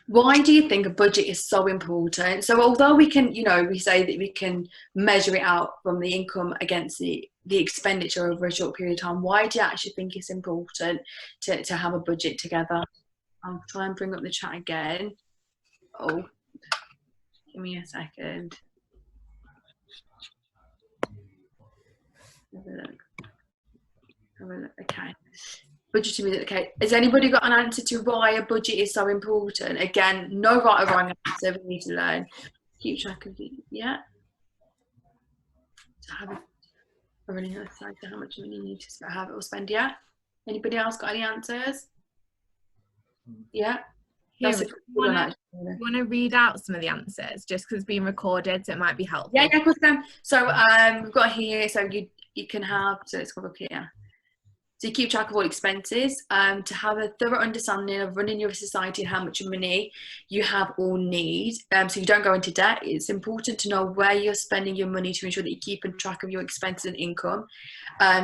Why do you think a budget is so important? So although we can, we say that we can measure it out from the income against the expenditure over a short period of time, why do you actually think it's important to have a budget together? I'll try and bring up the chat again. Oh, give me a second. Have a look. Okay. Budgeting with it. Okay. Has anybody got an answer to why a budget is so important? Again, no right or wrong answer. We need to learn. Keep track of it. Yeah. To have a running outside to how much money you need to have it or spend. Yeah. Anybody else got any answers? Yeah. That's a good one. You want to read out some of the answers just because it's being recorded, so it might be helpful. Yeah, of course. So we've got here. So you can have. So let's go up here. So you keep track of all expenses, to have a thorough understanding of running your society and how much money you have or need, so you don't go into debt. It's important to know where you're spending your money to ensure that you're keeping track of your expenses and income.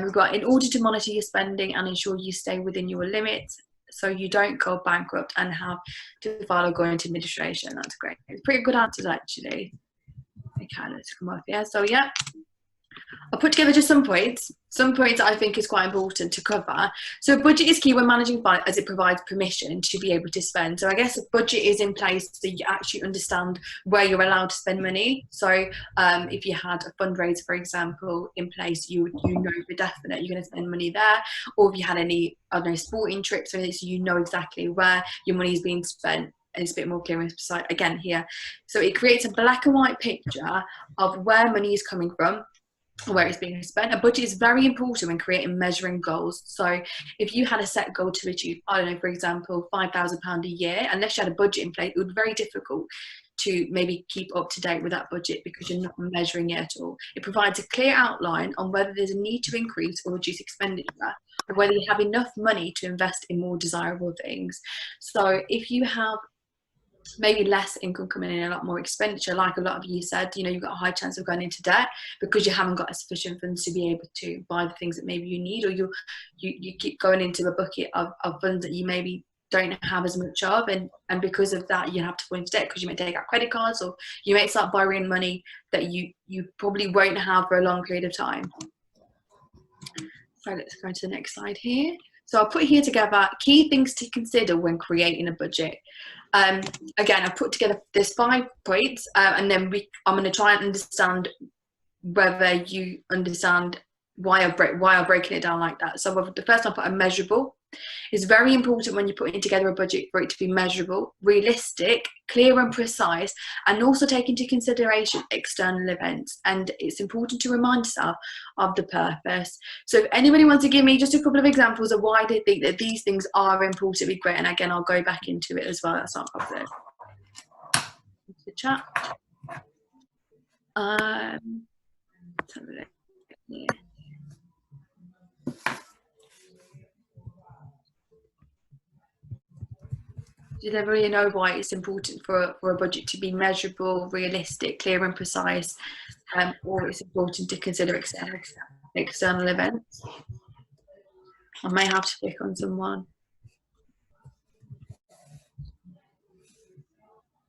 We've got in order to monitor your spending and ensure you stay within your limits so you don't go bankrupt and have to file or go into administration. That's great. It's pretty good answers actually. Okay, let's come up here. So yeah. I'll put together just some points I think is quite important to cover. So a budget is key when managing finance as it provides permission to be able to spend. So I guess a budget is in place so you actually understand where you're allowed to spend money. So if you had a fundraiser, for example, in place, you know for definite you're going to spend money there. Or if you had any, I don't know, sporting trips or anything, so you know exactly where your money is being spent. And it's a bit more clear and precise again here. So it creates a black and white picture of where money is coming from, where it's being spent. A budget is very important when creating measuring goals. So if you had a set goal to achieve, I don't know, for example, £5,000 a year, unless you had a budget in place, it would be very difficult to maybe keep up to date with that budget because you're not measuring it at all. It provides a clear outline on whether there's a need to increase or reduce expenditure, or whether you have enough money to invest in more desirable things. So if you have maybe less income coming in, a lot more expenditure, like a lot of you said, you've got a high chance of going into debt because you haven't got sufficient funds to be able to buy the things that maybe you need, or you keep going into a bucket of funds that you maybe don't have as much of, and because of that you have to go into debt because you may take out credit cards, or you may start borrowing money that you probably won't have for a long period of time. So let's go to the next slide here. So I'll put here together key things to consider when creating a budget. Again, I've put together this 5 points, and then I'm going to try and understand whether you understand why I'm breaking it down like that. So the first one I put a measurable. It's very important when you're putting together a budget for it to be measurable, realistic, clear and precise, and also take into consideration external events. And it's important to remind yourself of the purpose. So if anybody wants to give me just a couple of examples of why they think that these things are important, it'd be great. And again, I'll go back into it as well. That's not a problem. The chat. Let's have a look here. Does everybody know why it's important for a budget to be measurable, realistic, clear and precise, or it's important to consider external events? I may have to click on someone.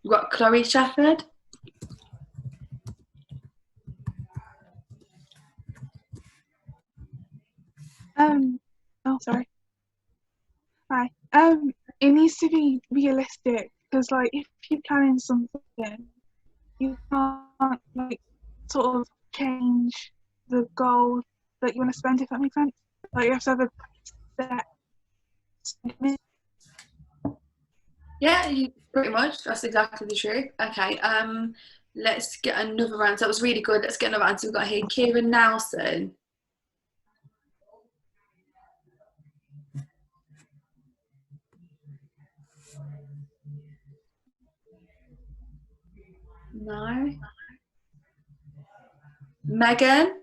We've got Chloe Shepherd. Oh, sorry. Hi. It needs to be realistic because, like, if you're planning something, you can't, like, sort of change the goal that you want to spend, if that makes sense. Like, you have to have a set. Yeah, pretty much. That's exactly the truth. Okay. Let's get another answer. That was really good. Let's get another answer. We've got here Kieran Nelson. No. Megan?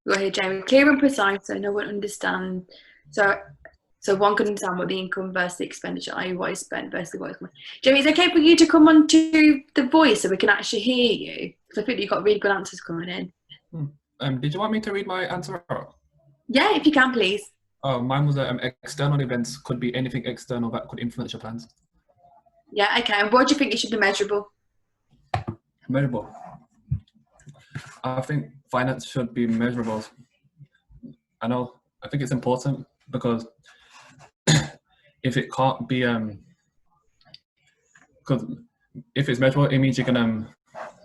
We've got here Jamie. Clear and precise, so no one understand. So one can understand what the income versus the expenditure, i.e. what is spent versus what is coming. Jamie, is it okay for you to come on to the voice so we can actually hear you? Because I think you've got really good answers coming in. Did you want me to read my answer out? Yeah, if you can, please. Oh, mine was external events could be anything external that could influence your plans. Yeah, okay. And what do you think it should be measurable? Measurable. I think finance should be measurable. I think it's important because if it can't be, because if it's measurable, it means you can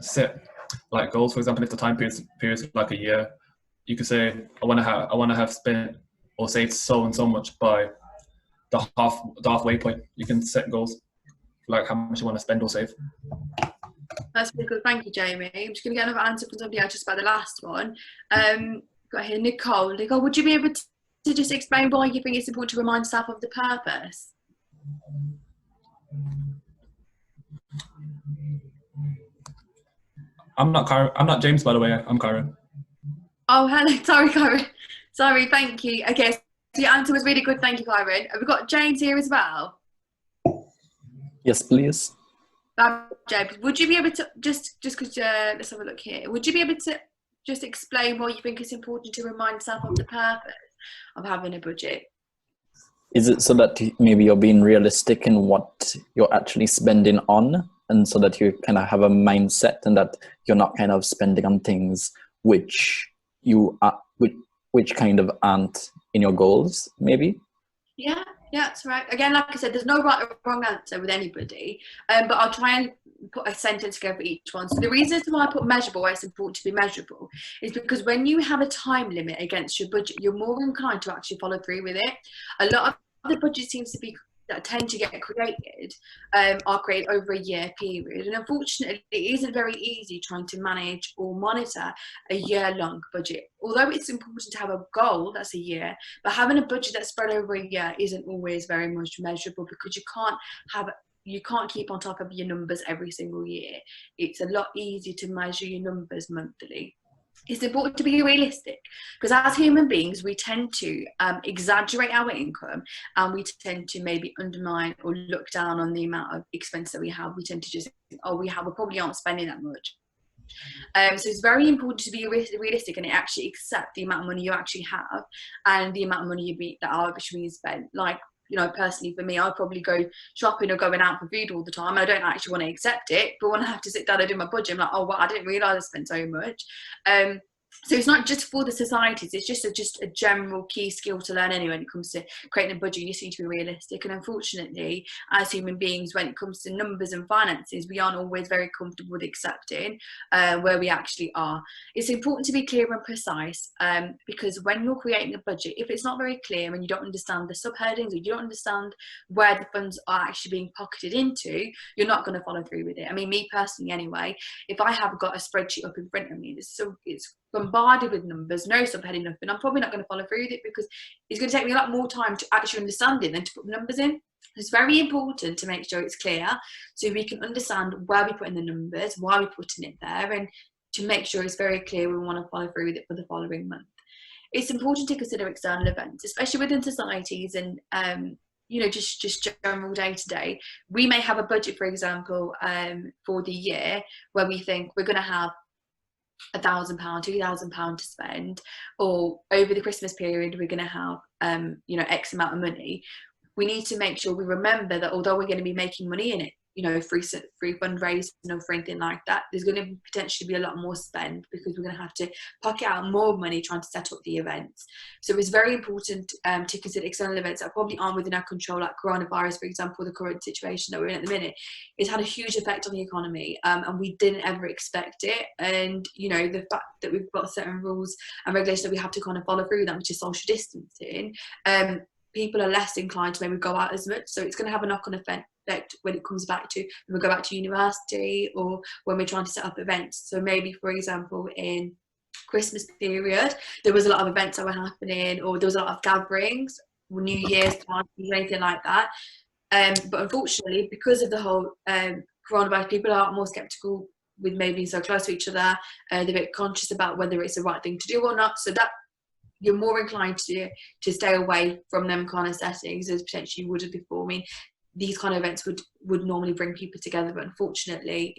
set like goals. For example, if the time period is like a year, you could say I want to have spent or saved so and so much by the halfway point. You can set goals like how much you want to spend or save. That's really good. Thank you, Jamie. I'm just going to get another answer from somebody else just about the last one. Got here, Nicole. Nicole, would you be able to just explain why you think it's important to remind yourself of the purpose? I'm not James, by the way. I'm Karen. Oh, hello. Sorry, Karen. Sorry, thank you. Okay, so your answer was really good. Thank you, Karen. Have we got James here as well? Yes, please. James, would you be able to just because let's have a look here. Would you be able to just explain why you think it's important to remind yourself of the purpose of having a budget? Is it so that maybe you're being realistic in what you're actually spending on, and so that you kind of have a mindset and that you're not kind of spending on things which you are, which kind of aren't in your goals, maybe? Yeah, that's right. Again, like I said, there's no right or wrong answer with anybody, but I'll try and put a sentence together for each one. So the reason why I put measurable, why it's important to be measurable, is because when you have a time limit against your budget, you're more inclined to actually follow through with it. A lot of the budget seems to be that tend to get created are created over a year period, and unfortunately it isn't very easy trying to manage or monitor a year-long budget. Although it's important to have a goal that's a year, but having a budget that's spread over a year isn't always very much measurable, because you can't keep on top of your numbers every single year. It's a lot easier to measure your numbers monthly. It's important to be realistic, because as human beings we tend to exaggerate our income, and we tend to maybe undermine or look down on the amount of expense that we have. We tend to just think, oh, we probably aren't spending that much. So it's very important to be realistic and actually accept the amount of money you actually have and the amount of money that are actually being spent. Like, you know, personally for me, I probably go shopping or going out for food all the time, and I don't actually want to accept it, but when I have to sit down and do my budget, I'm like, oh well, I didn't realise I spent so much. So it's not just for the societies, it's just a general key skill to learn anyway when it comes to creating a budget. You just need to be realistic, and unfortunately as human beings, when it comes to numbers and finances, we aren't always very comfortable with accepting where we actually are. It's important to be clear and precise, because when you're creating a budget, if it's not very clear and you don't understand the subheadings, or you don't understand where the funds are actually being pocketed into, you're not going to follow through with it. I mean, me personally anyway, if I have got a spreadsheet up in front of me, it's bombarded with numbers, no subheading, nothing, I'm probably not going to follow through with it, because it's going to take me a lot more time to actually understand it than to put numbers in. It's very important to make sure it's clear, so we can understand where we put in the numbers, why we're putting it there, and to make sure it's very clear we want to follow through with it for the following month. It's important to consider external events, especially within societies and you know, just general day to day. We may have a budget, for example, for the year, where we think we're going to have £1,000, £2,000 to spend, or over the Christmas period we're going to have you know, X amount of money. We need to make sure we remember that although we're going to be making money in it, you know, free fundraising or for anything like that, there's going to potentially be a lot more spend, because we're going to have to pocket out more money trying to set up the events. So it's very important to consider external events that probably aren't within our control, like coronavirus, for example. The current situation that we're in at the minute, it's had a huge effect on the economy, and we didn't ever expect it. And you know, the fact that we've got certain rules and regulations that we have to kind of follow through that, which is social distancing, people are less inclined to maybe go out as much. So it's going to have a knock-on effect when it comes back to when we go back to university, or when we're trying to set up events. So maybe, for example, in Christmas period, there was a lot of events that were happening, or there was a lot of gatherings, New Year's parties, anything like that. But unfortunately, because of the whole coronavirus, people are more skeptical with maybe being so close to each other. They're a bit conscious about whether it's the right thing to do or not. So that you're more inclined to stay away from them kind of settings as potentially you would have before. I mean, these kind of events would normally bring people together, but unfortunately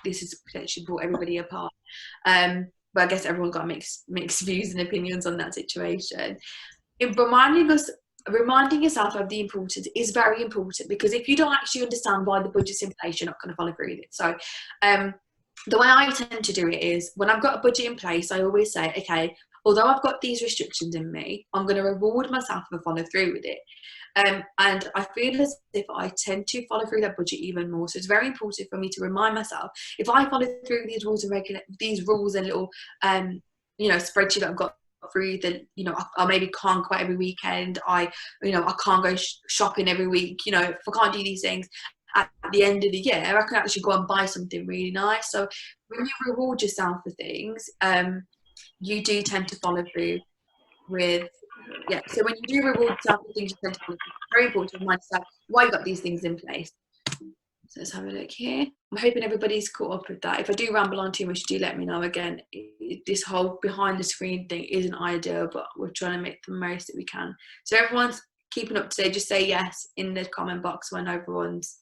this has potentially brought everybody apart. but I guess everyone got mixed views and opinions on that situation. Reminding yourself of the importance is very important, because if you don't actually understand why the budget's in place, you're not going to follow through with it. So the way I tend to do it is, when I've got a budget in place, I always say, okay, although I've got these restrictions in me, I'm going to reward myself if I follow through with it. And I feel as if I tend to follow through that budget even more. So it's very important for me to remind myself, if I follow through these rules and little, spreadsheet that I've got through, that, I maybe can't go out every weekend. I can't go shopping every week. If I can't do these things, at the end of the year, I can actually go and buy something really nice. So when you reward yourself for things, you do tend to follow through with, so when you do reward yourself for things, you tend to follow through. It's very important to remind yourself why you got these things in place. So let's have a look here. I'm hoping everybody's caught up with that. If I do ramble on too much, do let me know. Again, this whole behind the screen thing isn't ideal, but we're trying to make the most that we can. So everyone's keeping up to date. Just say yes in the comment box when everyone's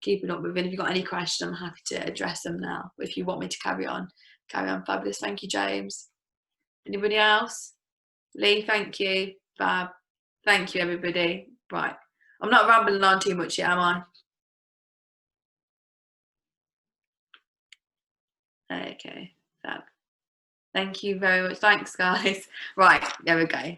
keeping up with it. If you've got any questions, I'm happy to address them now. If you want me to carry on. Fabulous. Thank you, James. Anybody else? Lee, thank you. Fab. Thank you, everybody. Right. I'm not rambling on too much yet, am I? Okay. Fab. Thank you very much. Thanks, guys. Right. There we go.